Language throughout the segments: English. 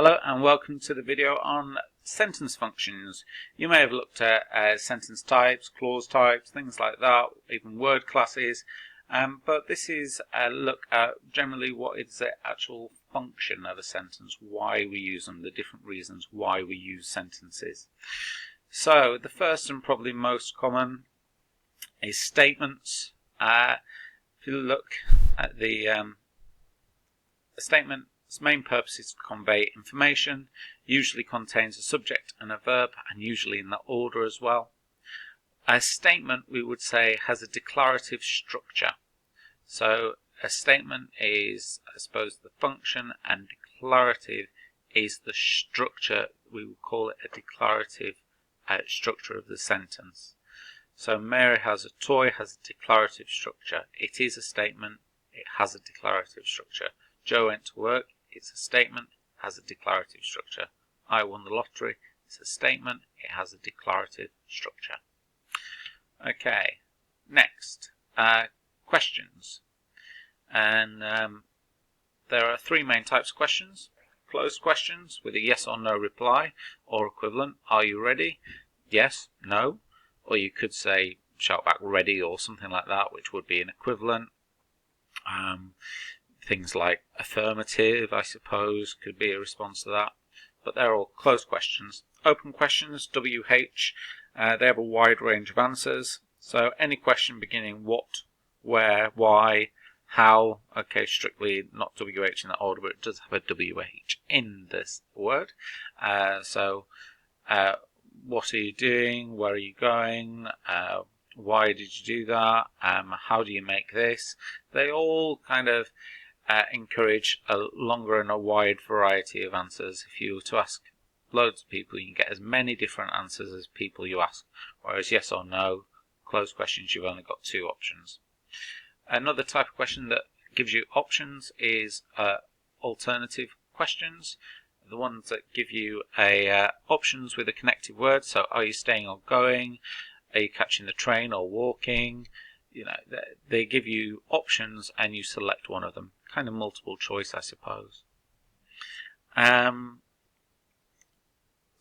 Hello and welcome to the video on sentence functions. You may have looked at sentence types, clause types, things like that, even word classes, but this is a look at generally what is the actual function of a sentence, why we use them, the different reasons why we use sentences. So the first and probably most common is statements. If you look at the statement, its main purpose is to convey information, usually contains a subject and a verb, and usually in that order as well. A statement, we would say, has a declarative structure. So a statement is, I suppose, the function, and declarative is the structure. We would call it a declarative structure of the sentence. So Mary has a toy has a declarative structure. It is a statement. It has a declarative structure. Joe went to work. It's a statement, has a declarative structure. I won the lottery. It's a statement, it has a declarative structure. Okay, next, questions. And there are three main types of questions. Closed questions with a yes or no reply or equivalent. Are you ready? Yes, no. Or you could say shout back ready or something like that, which would be an equivalent. Things like affirmative, I suppose, could be a response to that. But they're all closed questions. Open questions, WH, they have a wide range of answers. So any question beginning what, where, why, how, okay, strictly not WH in that order, but it does have a WH in this word. What are you doing? Where are you going? Why did you do that? How do you make this? They all kind of encourage a longer and a wide variety of answers. If you were to ask loads of people, you can get as many different answers as people you ask, whereas yes or no, closed questions, you've only got two options. Another type of question that gives you options is alternative questions, the ones that give you options with a connected word. So are you staying or going? Are you catching the train or walking? You know, they give you options and you select one of them. Kind of multiple choice, I suppose.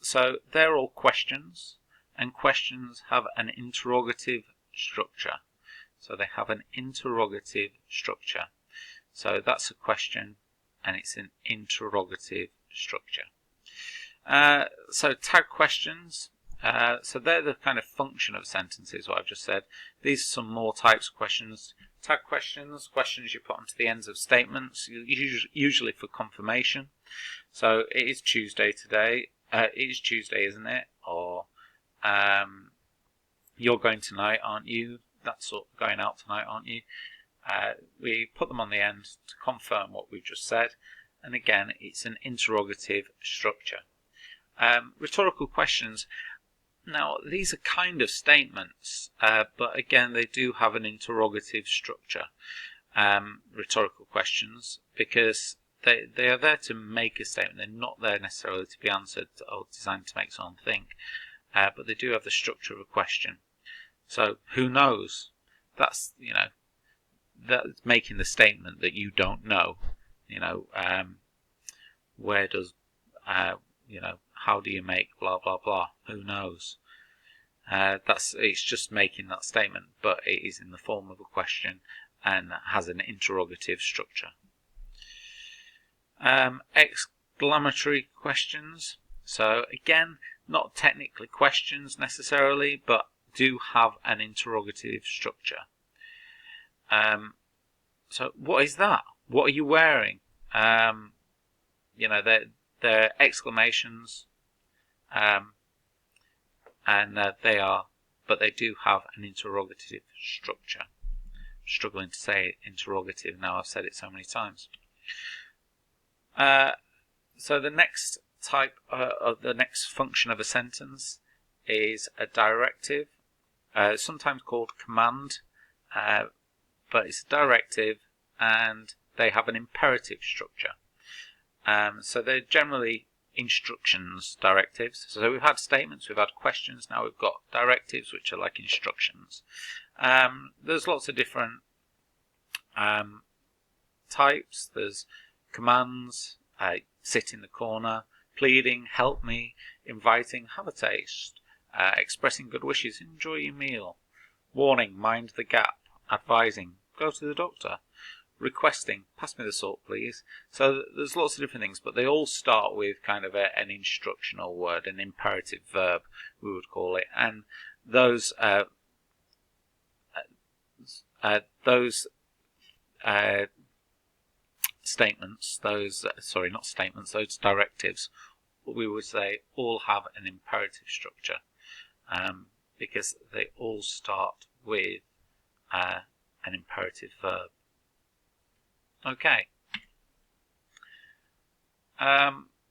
So they're all questions, and questions have an interrogative structure. So they have an interrogative structure. So that's a question, and it's an interrogative structure. So tag questions. So they're the kind of function of sentences, what I've just said. These are some more types of questions. Tag questions, questions you put onto the ends of statements, usually for confirmation. So it is Tuesday today. It is Tuesday, isn't it? Or you're going tonight, aren't you? That's sort of going out tonight, aren't you? We put them on the end to confirm what we've just said. And again, it's an interrogative structure. Rhetorical questions. Now, these are kind of statements, but again, they do have an interrogative structure, rhetorical questions, because they are there to make a statement. They're not there necessarily to be answered or designed to make someone think, but they do have the structure of a question. So, who knows? That's, that's making the statement that you don't know. Where does, how do you make blah blah blah? Who knows? It's just making that statement, but it is in the form of a question and has an interrogative structure. Exclamatory questions. So again, not technically questions necessarily, but do have an interrogative structure. So what is that? What are you wearing? They're exclamations, but they do have an interrogative structure. Struggling to say interrogative now, I've said it so many times. So the next type of the next function of a sentence is a directive, sometimes called command, but it's a directive, and they have an imperative structure. So they're generally instructions, directives. So we've had statements, we've had questions, now we've got directives, which are like instructions. There's lots of different types. There's commands, sit in the corner, pleading, help me, inviting, have a taste, expressing good wishes, enjoy your meal, warning, mind the gap, advising, go to the doctor, requesting, pass me the salt please. So there's lots of different things, but they all start with kind of an instructional word, an imperative verb we would call it, and those statements, those directives, we would say all have an imperative structure, because they all start with an imperative verb. Okay.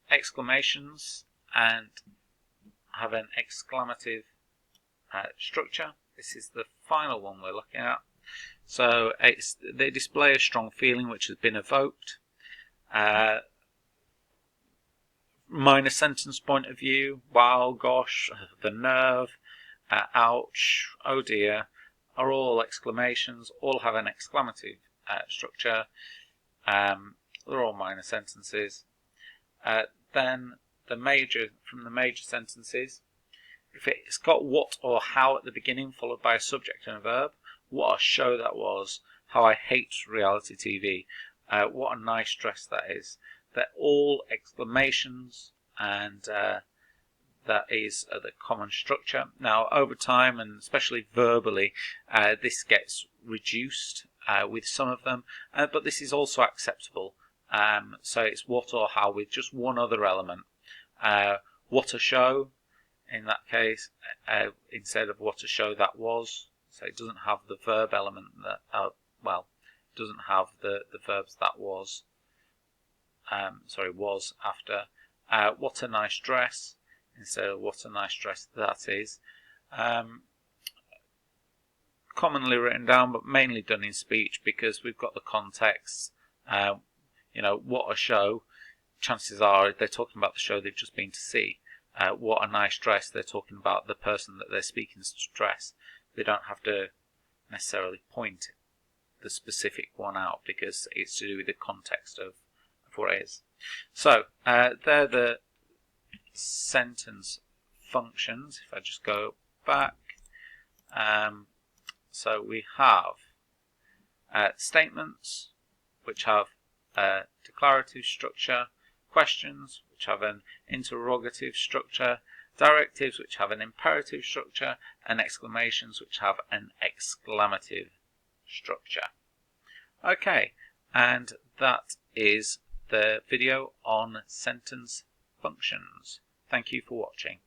Exclamations and have an exclamative structure. This is the final one we're looking at. So they display a strong feeling which has been evoked. Minor sentence point of view, wow, gosh, the nerve, ouch, oh dear, are all exclamations, all have an exclamative structure. They're all minor sentences. Then from the major sentences, if it's got what or how at the beginning followed by a subject and a verb, what a show that was, how I hate reality TV, what a nice dress that is. They're all exclamations, and that is the common structure. Now, over time, and especially verbally, this gets reduced with some of them, but this is also acceptable. So it's what or how with just one other element. What a show, in that case, instead of what a show that was. So it doesn't have the verb element that, it doesn't have the verbs that was. Was after. What a nice dress, instead of what a nice dress that is. Commonly written down, but mainly done in speech because we've got the context. What a show, chances are they're talking about the show they've just been to see. What a nice dress, they're talking about the person that they're speaking to dress. They don't have to necessarily point the specific one out because it's to do with the context of what it is. So they're the sentence functions. If I just go back, so we have statements which have a declarative structure, questions which have an interrogative structure, directives which have an imperative structure, and exclamations which have an exclamative structure. Okay, and that is the video on sentence functions. Thank you for watching.